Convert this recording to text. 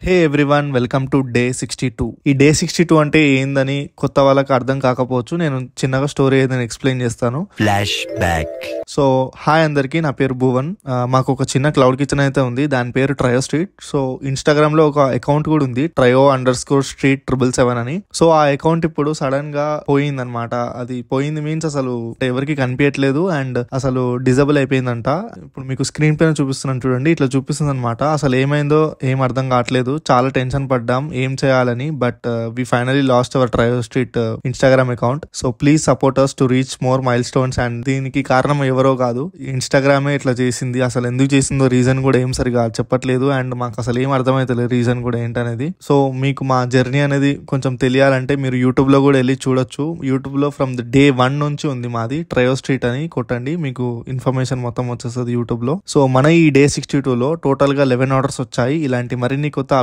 Hey everyone, welcome to day 62. ఈ day 62 అంటే ఏందని కొత్త వాళ్ళకి అర్థం కాకపోవచ్చు. నేను చిన్నగా స్టోరీ ఏదైనా ఎక్స్ప్లెయిన్ చేస్తాను. Flash back. సో హాయ్ అందరికి, నా పేరు భువన్. మాకు ఒక చిన్న క్లౌడ్ కిచెన్ అయితే ఉంది, దాని పేరు ట్రయో స్ట్రీట్. సో ఇన్స్టాగ్రామ్ లో ఒక అకౌంట్ కూడా ఉంది, Trio_Street 777 అని. సో ఆ అకౌంట్ ఇప్పుడు సడన్ గా పోయింది అనమాట. అది పోయింది మీన్స్ అసలు ఎవరికి కనిపించట్లేదు అండ్ అసలు డిజబుల్ అయిపోయిందంట. ఇప్పుడు మీకు స్క్రీన్ పైన చూపిస్తున్నాను చూడండి, ఇట్లా చూపిస్తుంది అనమాట. అసలు ఏమైందో ఏం అర్థం కావట్లేదు, చాలా టెన్షన్ పడ్డాం ఏం చేయాలని. But we finally lost our Trio Street Instagram account. So please support us to reach more milestones. And దీనికి కారణం ఎవరో కాదు, ఇన్స్టాగ్రామే ఇట్లా చేసింది. అసలు ఎందుకు చేసిందో రీజన్ కూడా ఏం సరిగా చెప్పట్లేదు అండ్ మాకు అసలు ఏం అర్థమైతలేదు రీజన్ కూడా ఏంటనేది. సో మీకు మా జర్నీ అనేది కొంచెం తెలియాలంటే మీరు యూట్యూబ్ లో కూడా వెళ్ళి చూడొచ్చు. యూట్యూబ్ లో ఫ్రమ్ ద డే 1 నుంచి ఉంది మాది, ట్రయో స్ట్రీట్ అని కొట్టండి, మీకు ఇన్ఫర్మేషన్ మొత్తం వచ్చేస్తుంది యూట్యూబ్ లో. సో మన ఈ డే 62 లో టోటల్ గా 11 ఆర్డర్స్ వచ్చాయి. ఇలాంటి మరిన్ని కొత్త